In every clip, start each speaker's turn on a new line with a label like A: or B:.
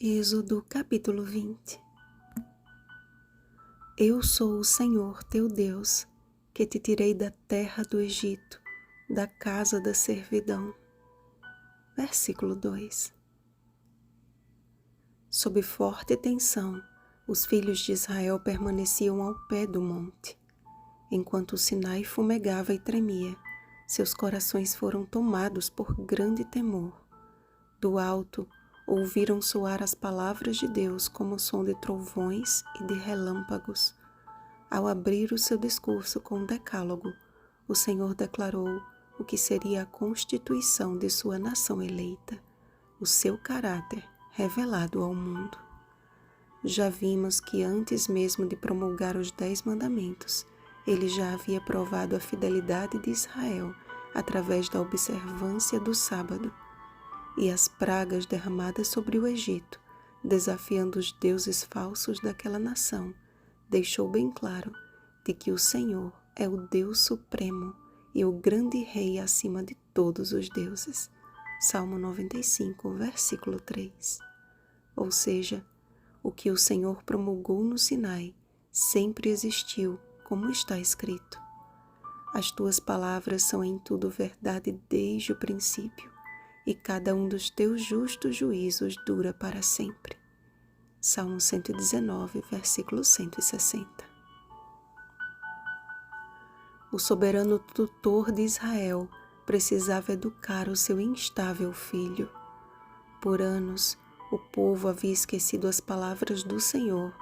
A: Êxodo capítulo 20. Eu sou o Senhor teu Deus, que te tirei da terra do Egito, da casa da servidão. Versículo 2. Sob forte tensão, os filhos de Israel permaneciam ao pé do monte. Enquanto o Sinai fumegava e tremia, seus corações foram tomados por grande temor. Do alto, ouviram soar as palavras de Deus como o som de trovões e de relâmpagos. Ao abrir o seu discurso com o decálogo, o Senhor declarou o que seria a constituição de sua nação eleita, o seu caráter revelado ao mundo. Já vimos que antes mesmo de promulgar os 10 mandamentos, ele já havia provado a fidelidade de Israel através da observância do sábado. E as pragas derramadas sobre o Egito, desafiando os deuses falsos daquela nação, deixou bem claro de que o Senhor é o Deus supremo e o grande rei acima de todos os deuses. Salmo 95, versículo 3. Ou seja, o que o Senhor promulgou no Sinai sempre existiu, como está escrito. As tuas palavras são em tudo verdade desde o princípio, e cada um dos teus justos juízos dura para sempre. Salmo 119, versículo 160. O soberano tutor de Israel precisava educar o seu instável filho. Por anos, o povo havia esquecido as palavras do Senhor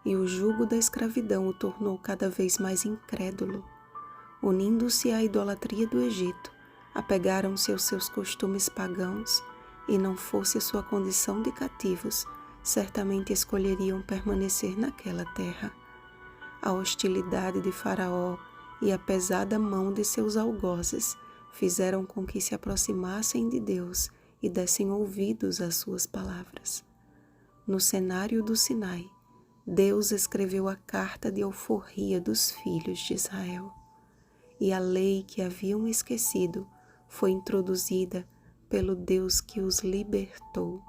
A: e o jugo da escravidão o tornou cada vez mais incrédulo. Unindo-se à idolatria do Egito, apegaram-se aos seus costumes pagãos e, não fosse sua condição de cativos, certamente escolheriam permanecer naquela terra. A hostilidade de Faraó e a pesada mão de seus algozes fizeram com que se aproximassem de Deus e dessem ouvidos às suas palavras. No cenário do Sinai, Deus escreveu a carta de alforria dos filhos de Israel. E a lei que haviam esquecido foi introduzida pelo Deus que os libertou.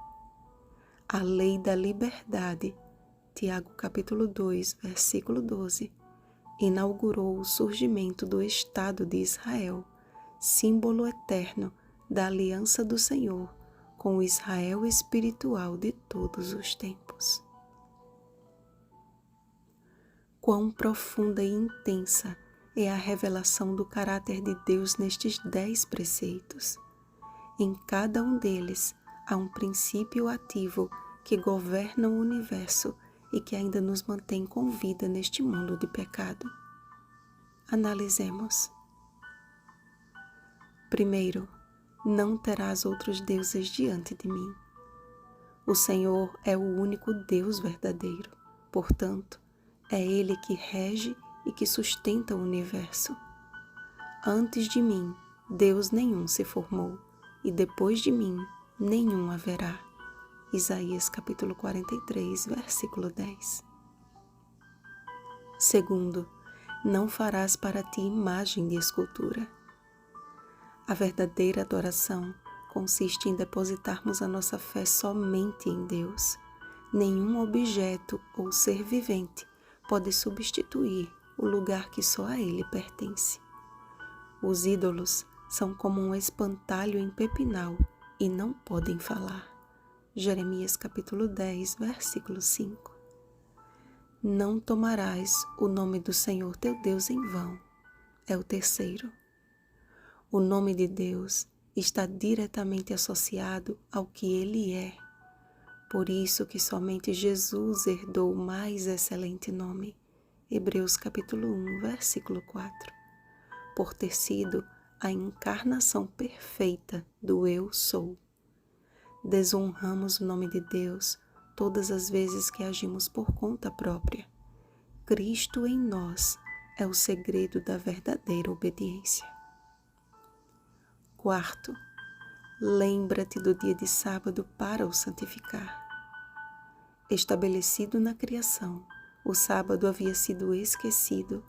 A: A lei da liberdade, Tiago capítulo 2, versículo 12, inaugurou o surgimento do Estado de Israel, símbolo eterno da aliança do Senhor com o Israel espiritual de todos os tempos. Quão profunda e intensa é a revelação do caráter de Deus nestes 10 preceitos. Em cada um deles há um princípio ativo que governa o universo e que ainda nos mantém com vida neste mundo de pecado. Analisemos. Primeiro, não terás outros deuses diante de mim. O Senhor é o único Deus verdadeiro, portanto, é Ele que rege e que sustenta o universo. Antes de mim, Deus nenhum se formou, e depois de mim, nenhum haverá. Isaías capítulo 43, versículo 10. Segundo, não farás para ti imagem de escultura. A verdadeira adoração consiste em depositarmos a nossa fé somente em Deus. Nenhum objeto ou ser vivente pode substituir o lugar que só a Ele pertence. Os ídolos são como um espantalho em pepinal e não podem falar. Jeremias capítulo 10, versículo 5. Não tomarás o nome do Senhor teu Deus em vão. É o terceiro. O nome de Deus está diretamente associado ao que Ele é. Por isso que somente Jesus herdou o mais excelente nome. Hebreus capítulo 1, versículo 4. Por ter sido a encarnação perfeita do Eu Sou. Desonramos o nome de Deus todas as vezes que agimos por conta própria. Cristo em nós é o segredo da verdadeira obediência. Quarto, lembra-te do dia de sábado para o santificar. Estabelecido na criação, o sábado havia sido esquecido.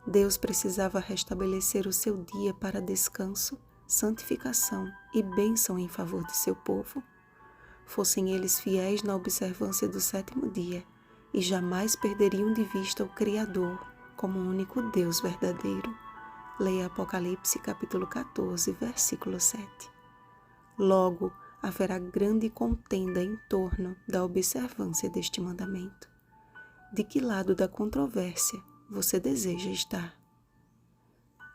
A: Deus precisava restabelecer o seu dia para descanso, santificação e bênção em favor de seu povo. fossem eles fiéis na observância do 7º dia e jamais perderiam de vista o Criador como o único Deus verdadeiro. Leia Apocalipse capítulo 14, versículo 7. Logo, haverá grande contenda em torno da observância deste mandamento. De que lado da controvérsia você deseja estar?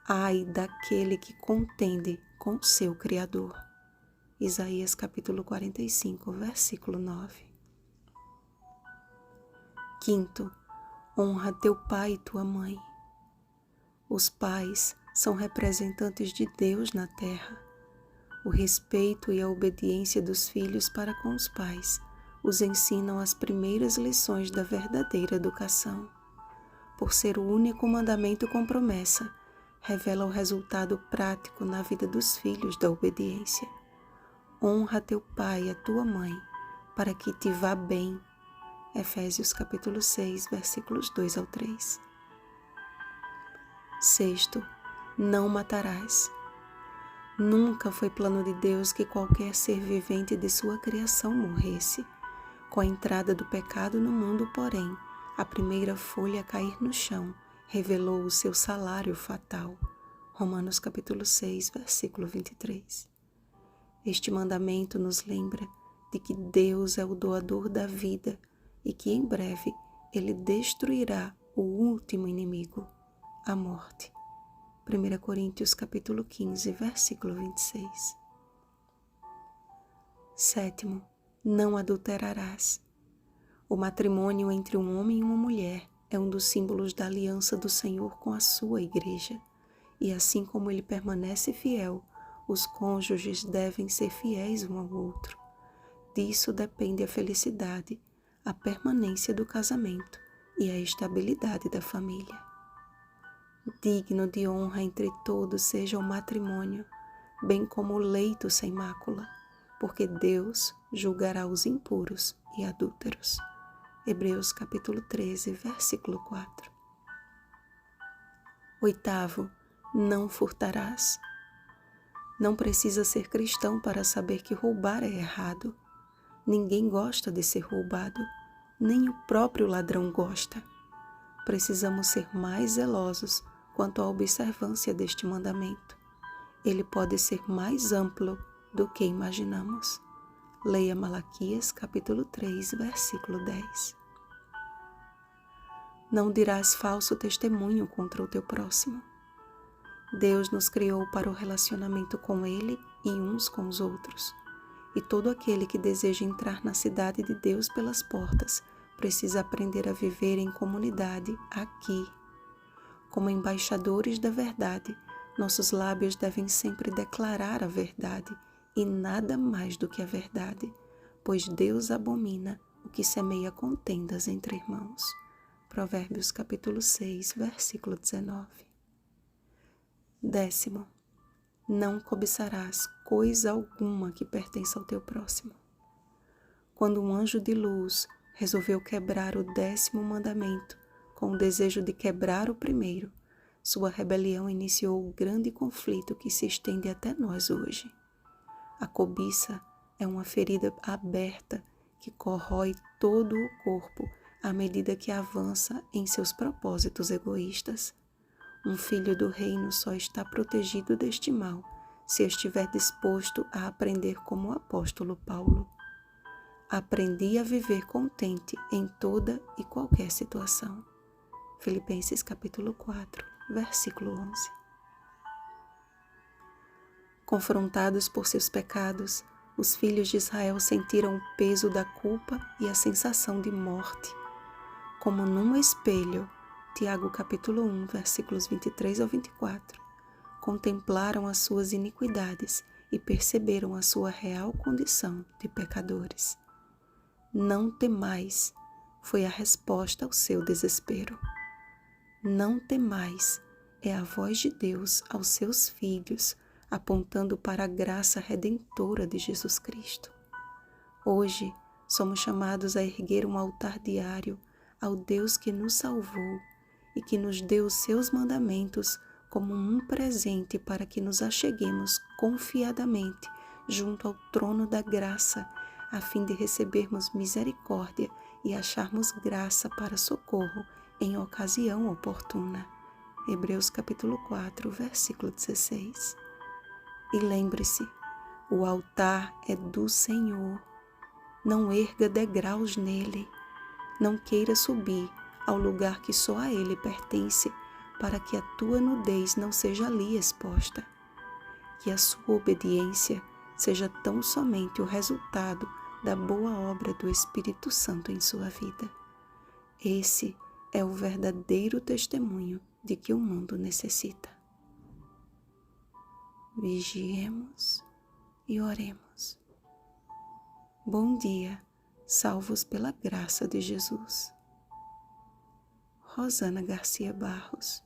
A: Ai daquele que contende com o seu Criador. Isaías capítulo 45, versículo 9. Quinto, honra teu pai e tua mãe. Os pais são representantes de Deus na terra. O respeito e a obediência dos filhos para com os pais os ensinam as primeiras lições da verdadeira educação. Por ser o único mandamento com promessa, revela o resultado prático na vida dos filhos da obediência. Honra teu pai e a tua mãe, para que te vá bem. Efésios capítulo 6, versículos 2 ao 3. Sexto, não matarás. Nunca foi plano de Deus que qualquer ser vivente de sua criação morresse. Com a entrada do pecado no mundo, porém, a primeira folha a cair no chão revelou o seu salário fatal. Romanos capítulo 6, versículo 23. Este mandamento nos lembra de que Deus é o doador da vida e que em breve Ele destruirá o último inimigo, a morte. 1 Coríntios capítulo 15, versículo 26. Sétimo, não adulterarás. O matrimônio entre um homem e uma mulher é um dos símbolos da aliança do Senhor com a sua igreja. E assim como Ele permanece fiel, os cônjuges devem ser fiéis um ao outro. Disso depende a felicidade, a permanência do casamento e a estabilidade da família. Digno de honra entre todos seja o matrimônio, bem como o leito sem mácula, porque Deus julgará os impuros e adúlteros. Hebreus capítulo 13, versículo 4. Oitavo, não furtarás. Não precisa ser cristão para saber que roubar é errado. Ninguém gosta de ser roubado, nem o próprio ladrão gosta. Precisamos ser mais zelosos quanto à observância deste mandamento. Ele pode ser mais amplo do que imaginamos. Leia Malaquias capítulo 3, versículo 10. Não dirás falso testemunho contra o teu próximo. Deus nos criou para o relacionamento com Ele e uns com os outros. E todo aquele que deseja entrar na cidade de Deus pelas portas precisa aprender a viver em comunidade aqui. Como embaixadores da verdade, nossos lábios devem sempre declarar a verdade e nada mais do que a verdade, pois Deus abomina o que semeia contendas entre irmãos. Provérbios capítulo 6, versículo 19. Décimo, não cobiçarás coisa alguma que pertença ao teu próximo. Quando um anjo de luz resolveu quebrar o 10º mandamento com o desejo de quebrar o primeiro, sua rebelião iniciou o grande conflito que se estende até nós hoje. A cobiça é uma ferida aberta que corrói todo o corpo à medida que avança em seus propósitos egoístas. Um filho do reino só está protegido deste mal se estiver disposto a aprender como o apóstolo Paulo. Aprendi a viver contente em toda e qualquer situação. Filipenses capítulo 4, versículo 11. Confrontados por seus pecados, os filhos de Israel sentiram o peso da culpa e a sensação de morte. Como num espelho, Tiago capítulo 1, versículos 23 ao 24, contemplaram as suas iniquidades e perceberam a sua real condição de pecadores. Não temais, foi a resposta ao seu desespero. Não temais é a voz de Deus aos seus filhos, apontando para a graça redentora de Jesus Cristo. Hoje, somos chamados a erguer um altar diário ao Deus que nos salvou e que nos deu os seus mandamentos como um presente para que nos acheguemos confiadamente junto ao trono da graça, a fim de recebermos misericórdia e acharmos graça para socorro em ocasião oportuna. Hebreus capítulo 4, versículo 16. E lembre-se, o altar é do Senhor. Não erga degraus nele. Não queira subir ao lugar que só a ele pertence, para que a tua nudez não seja ali exposta. Que a sua obediência seja tão somente o resultado da boa obra do Espírito Santo em sua vida. Esse é o verdadeiro testemunho de que o mundo necessita. Vigiemos e oremos. Bom dia, salvos pela graça de Jesus. Rosana Garcia Barros.